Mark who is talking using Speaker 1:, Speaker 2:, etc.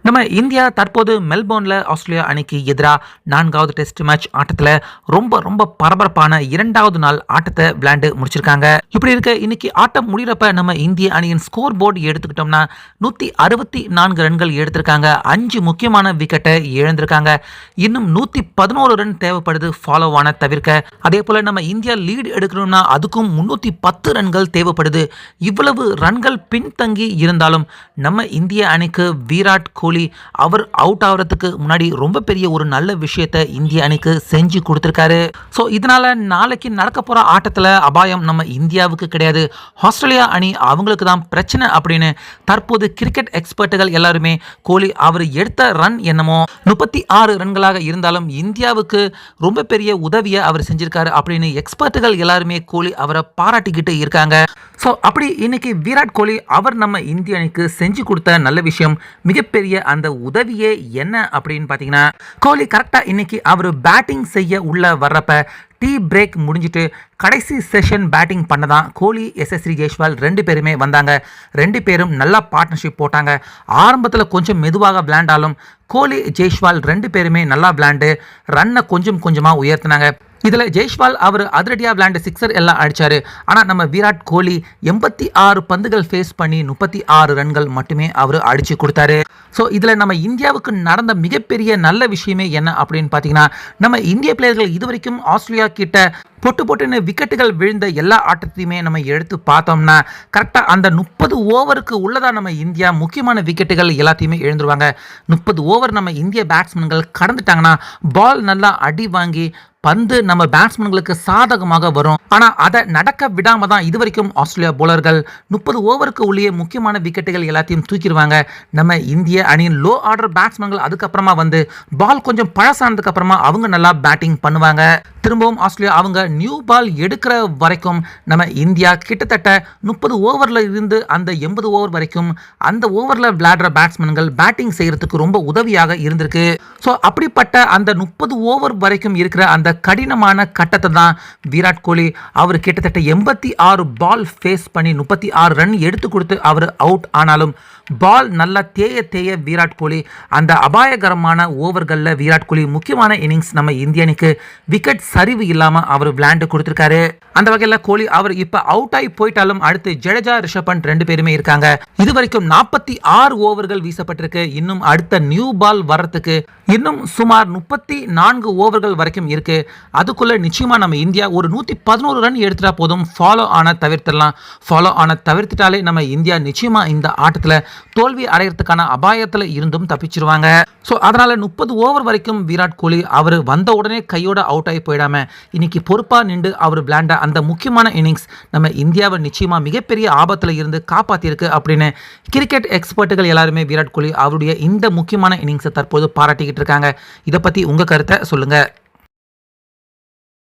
Speaker 1: நம்ம இந்தியா தற்போது மெல்போர்ன்ல ஆஸ்திரேலியா அணிக்கு எதிராக 4வது டெஸ்ட் மேட்ச் ஆட்டத்தில் ரொம்ப ரொம்ப பரபரப்பான 2வது நாள் ஆட்டத்தை விளையாண்டு முடிச்சிருக்காங்க. இப்படி இருக்க இன்னைக்கு ஆட்டம் முடிகிறப்ப நம்ம இந்திய அணியின் ஸ்கோர் போர்டு எடுத்துக்கிட்டோம்னா 164 ரன்கள் எடுத்திருக்காங்க. 5 முக்கியமான விக்கெட்டை இழந்திருக்காங்க. இன்னும் 111 ரன் தேவைப்படுது ஃபாலோ ஆன தவிர்க்க. அதே போல நம்ம இந்தியா லீடு எடுக்கணும்னா அதுக்கும் 310 ரன்கள் தேவைப்படுது. இவ்வளவு ரன்கள் பின்தங்கி இருந்தாலும் நம்ம இந்திய அணிக்கு விராட் கோலி அவர் அவுட் ஆகிறதுக்கு முன்னாடி ரொம்ப பெரிய ஒரு நல்ல விஷயத்தை இந்திய அணிக்கு செஞ்சு கொடுத்திருக்காரு. ஸோ இதனால நாளைக்கு நடக்க போற ஆட்டத்தில் அபாயம் நம்ம இந்தியாவுக்கு கிடையாது, ஆஸ்திரேலியா அணி அவங்களுக்கு தான் பிரச்சனை அப்படின்னு தற்போது கிரிக்கெட் எக்ஸ்பர்ட்டுகள் எல்லாருமே கோலி அவர் எடுத்த ரன் என்னமோ 36 ரன்களாக இருந்தாலும் இந்தியாவுக்கு ரொம்ப பெரிய உதவியை அவர் செஞ்சிருக்காரு அப்படின்னு எக்ஸ்பர்ட்டுகள் எல்லாருமே கோலி அவரை பாராட்டிக்கிட்டு இருக்காங்க. ஸோ அப்படி இன்னைக்கு விராட் கோலி அவர் நம்ம இந்திய அணிக்கு செஞ்சு கொடுத்த நல்ல விஷயம், மிகப்பெரிய அந்த உதவியே என்ன அப்படின்னு பார்த்தீங்கன்னா, கோலி கரெக்டாக இன்னைக்கு அவர் பேட்டிங் செய்ய உள்ள வர்றப்ப டீ பிரேக் முடிஞ்சிட்டு கடைசி செஷன் பேட்டிங் பண்ணதான் கோலி எஸ்எஸ்வி ஜெய்ஸ்வால் 2 பேருமே வந்தாங்க. 2 பேரும் நல்லா பார்ட்னர்ஷிப் போட்டாங்க. ஆரம்பத்தில் கொஞ்சம் மெதுவாக விளையாண்டாலும் கோலி ஜெய்ஸ்வால் 2 பேருமே நல்லா விளையாண்டு ரன்னை கொஞ்சம் கொஞ்சமாக உயர்த்தினாங்க. இதில் ஜெய்ஸ்வால் அவர் அதிரடியாக விளையாண்டு சிக்ஸர் எல்லாம் அடித்தார். ஆனால் நம்ம விராட் கோலி 86 பந்துகள் ஃபேஸ் பண்ணி 36 ரன்கள் மட்டுமே அவர் அடித்து கொடுத்தாரு. ஸோ இதில் நம்ம இந்தியாவுக்கு நடந்த மிகப்பெரிய நல்ல விஷயமே என்ன அப்படின்னு பார்த்தீங்கன்னா, நம்ம இந்திய பிளேயர்கள் இதுவரைக்கும் ஆஸ்திரேலியா கிட்ட பொட்டுன்னு விக்கெட்டுகள் விழுந்த எல்லா ஆட்டத்தையுமே நம்ம எடுத்து பார்த்தோம்னா கரெக்டாக அந்த 30 ஓவருக்கு உள்ளதாக நம்ம இந்தியா முக்கியமான விக்கெட்டுகள் எல்லாத்தையுமே எழுந்துருவாங்க. 30 ஓவர் நம்ம இந்திய பேட்ஸ்மேன்கள் கடந்துட்டாங்கன்னா பால் நல்லா அடி வாங்கி பந்து நம்ம பேட்ஸ்மேன்களுக்கு சாதகமாக வரும். ஆனால் அதை நடக்க விடாம தான் இதுவரைக்கும் ஆஸ்திரேலியா போலர்கள் 30 ஓவருக்கு உள்ளே முக்கியமான விக்கெட்டுகள் எல்லாத்தையும் தூக்கிடுவாங்க. நம்ம இந்திய அணியின் லோ ஆர்டர் பேட்ஸ்மேன்கள் அதுக்கப்புறமா வந்து பால் கொஞ்சம் பழசானதுக்கு அப்புறமா அவங்க நல்லா பேட்டிங் பண்ணுவாங்க. திரும்பவும் ஆஸ்திரேலியா அவங்க நியூ பால் எடுக்கிற வரைக்கும் நம்ம இந்தியா கிட்டத்தட்ட 30 ஓவரில் இருந்து அந்த 80 ஓவர் வரைக்கும் அந்த ஓவரில் விளையாடுற பேட்ஸ்மேன்கள் பேட்டிங் செய்யறதுக்கு ரொம்ப உதவியாக இருந்திருக்கு. ஸோ அப்படிப்பட்ட அந்த 30 ஓவர் வரைக்கும் இருக்கிற அந்த கடினமான கட்டத்தை தான் விராட் கோலி அவர் கிட்டத்தட்ட 86 பால் ஃபேஸ் பண்ணி 36 ரன் எடுத்து கொடுத்து அவர் அவுட் ஆனாலும் பால் நல்லா தேய விராட் கோலி அந்த அபாயகரமான ஓவர்களில் விராட் கோலி முக்கியமான இன்னிங்ஸ் நம்ம இந்திய அணிக்கு விக்கெட் சரிவு இல்லாமல் அவர் விளையாண்டு கொடுத்துருக்காரு. அந்த வகையில் கோலி அவர் இப்போ அவுட் ஆகி போயிட்டாலும் அடுத்து ஜடேஜா, ரிஷப் பண்ட் 2 பேருமே இருக்காங்க. இது வரைக்கும் 46 ஓவர்கள் வீசப்பட்டிருக்கு. இன்னும் அடுத்த நியூ பால் வர்றதுக்கு இன்னும் சுமார் 34 ஓவர்கள் வரைக்கும் இருக்கு. அதுக்குள்ள நிச்சயமா நம்ம இந்தியா ஒரு 111 ரன் எடுத்துட்டா போதும், ஃபாலோ ஆன தவிர்த்திடலாம். ஃபாலோ ஆன தவிர்த்துட்டாலே நம்ம இந்தியா நிச்சயமா இந்த ஆட்டத்தில் தோல்வி அடைகிறதுக்கான அபாயத்தில் இருந்தும் தப்பிச்சிருவாங்க. ஸோ அதனால 30 ஓவர் வரைக்கும் விராட் கோலி அவர் வந்த உடனே கையோட அவுட் ஆகி போயிடாம இன்னைக்கு பொறுப்பாக நின்று அவர் விளையாண்ட அந்த முக்கியமான இன்னிங்ஸ் நம்ம இந்தியாவை நிச்சயமா மிகப்பெரிய ஆபத்தில் இருந்து காப்பாற்றிருக்கு அப்படின்னு கிரிக்கெட் எக்ஸ்பர்ட்டுகள் எல்லாருமே விராட் கோலி அவருடைய இந்த முக்கியமான இன்னிங்ஸை தற்போது பாராட்டிக்கிட்டு இருக்காங்க. இதை பற்றி உங்கள் கருத்தை சொல்லுங்கள்.